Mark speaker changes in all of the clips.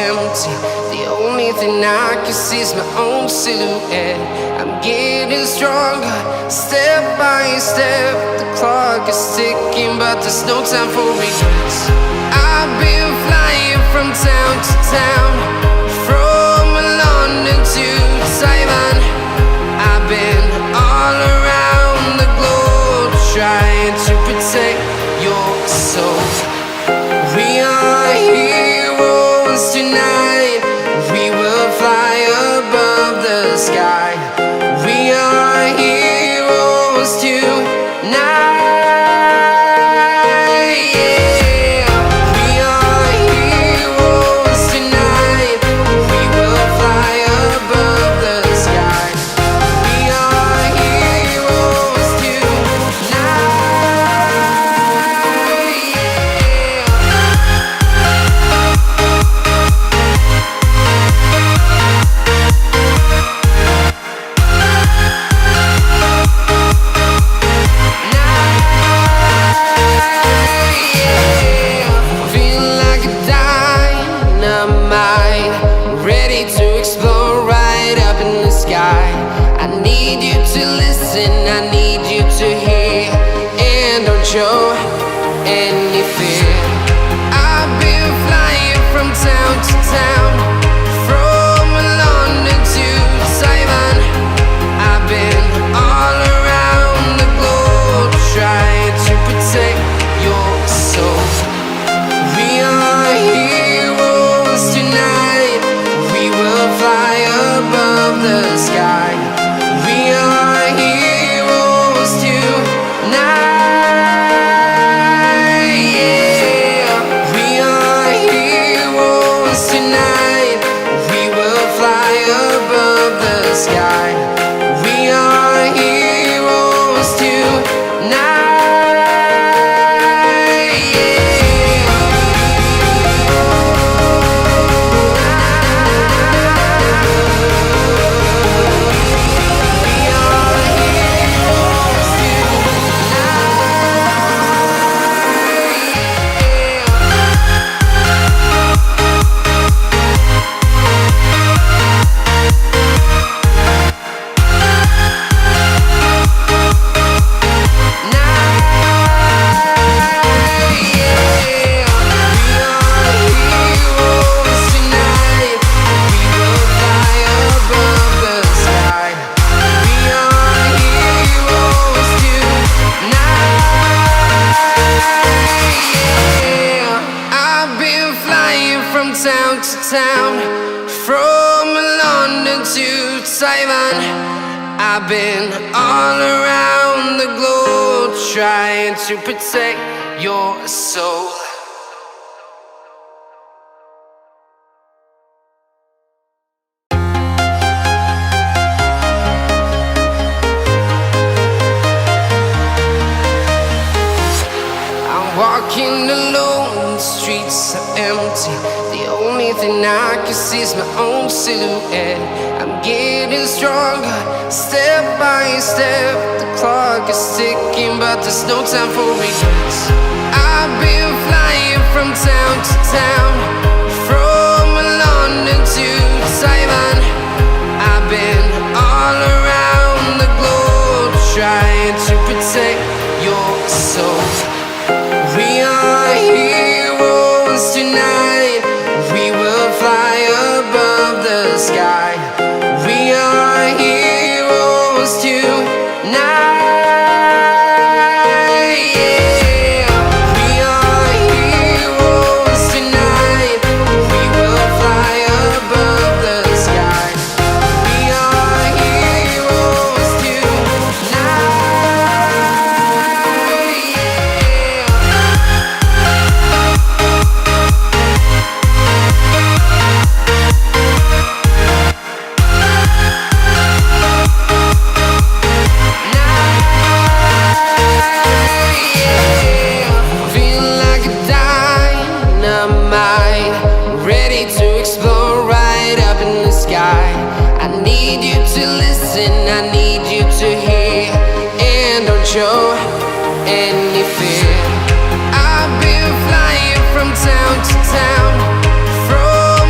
Speaker 1: empty. The only thing I can see is my own silhouette. I'm getting stronger, step by step. The clock is ticking, but there's no time for regrets. I've been flying from town to town, from London to Taiwan. I've been all around the globe, trying to protect your soul. We are heroes tonight. We will fly above the sky. We are heroes tonight. Show any fear. I've been flying from town to town, from London to Taiwan. I've been all around the globe, trying to protect your soul. We are heroes tonight. We will fly above the sky. We are heroes tonight. Town to town, from London to Taiwan. I've been all around the globe, trying to protect your soul. I'm walking alone, the streets are empty. The only thing I can see is my own silhouette. I'm getting stronger, step by step. The clock is ticking, but there's no time for regrets. I've been flying from town to town, from London to Taiwan. I've been all around the globe, trying to protect your soul. We are heroes tonight. We will fly above the sky. We are heroes tonight. We are heroes tonight. We will fly above the sky. We are heroes show any fear. I've been flying from town to town, from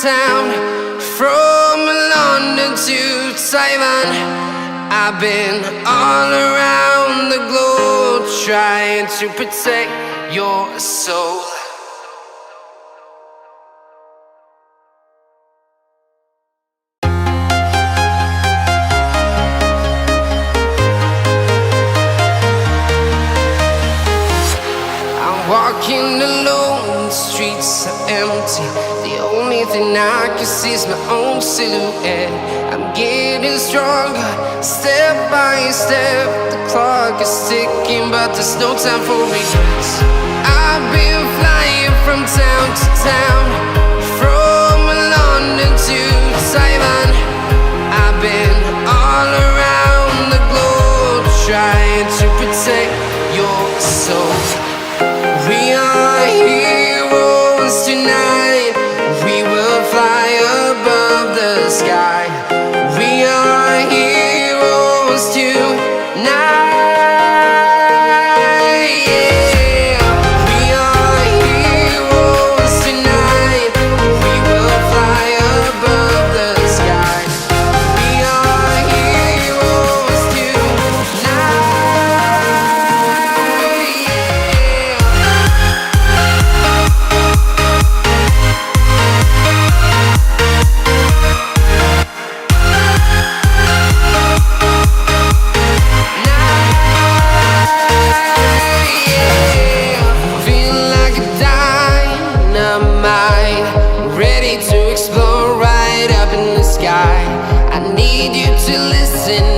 Speaker 1: town, from London to Taiwan. I've been all around the globe trying to protect your soul. Walking alone, the streets are empty. The only thing I can see is my own silhouette. I'm getting stronger, step by step. The clock is ticking, but there's no time for regrets. I've been flying from town to town, from London to Taiwan. I've been all around the globe trying to protect your soul. We are heroes tonight. We will fly above the sky. We are heroes tonight. Yeah. We are heroes tonight. We will fly above the sky. We are heroes tonight.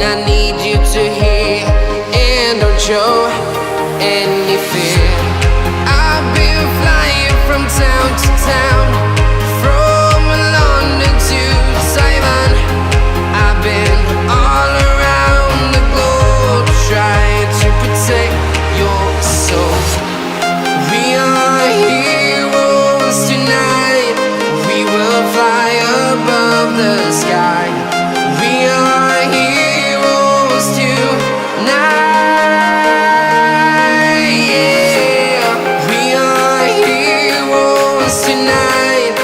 Speaker 1: I need you to hear and don't show any fear. I've been flying from town to town, from London to Taiwan. I've been all around the globe trying to protect your soul. We are heroes tonight. We will fly above the sky. We are heroes tonight. Yeah. We are heroes tonight.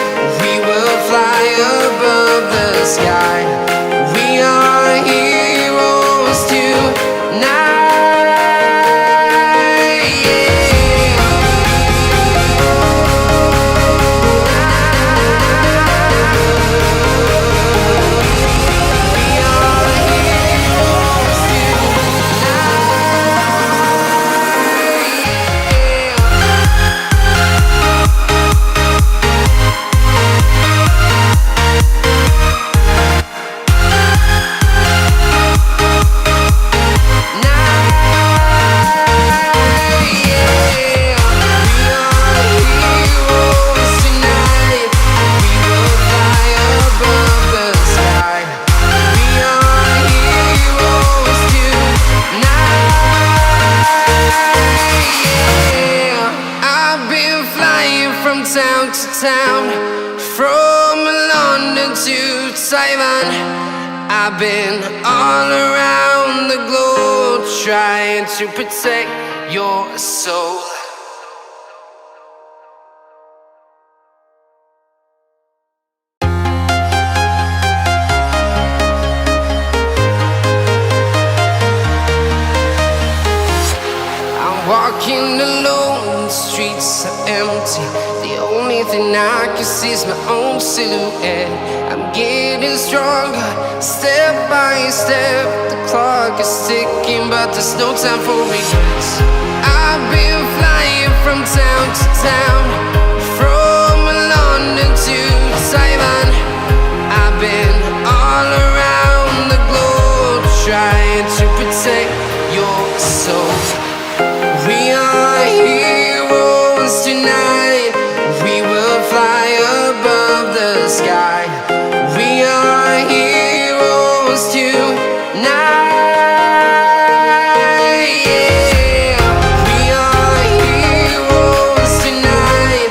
Speaker 1: We will fly above the sky. We are heroes tonight. Town to town, from London to Taiwan. I've been all around the globe trying to protect your soul. Walking alone, the streets are empty. The only thing I can see is my own silhouette. I'm getting stronger, step by step. The clock is ticking, but there's no time for regrets. I've been flying from town to town, from London to Taiwan. I've been all around the globe trying to protect your soul. We are heroes tonight. We will fly above the sky. We are heroes tonight. Yeah. We are heroes tonight.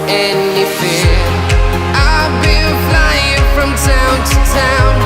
Speaker 1: any fear. I've been flying from town to town,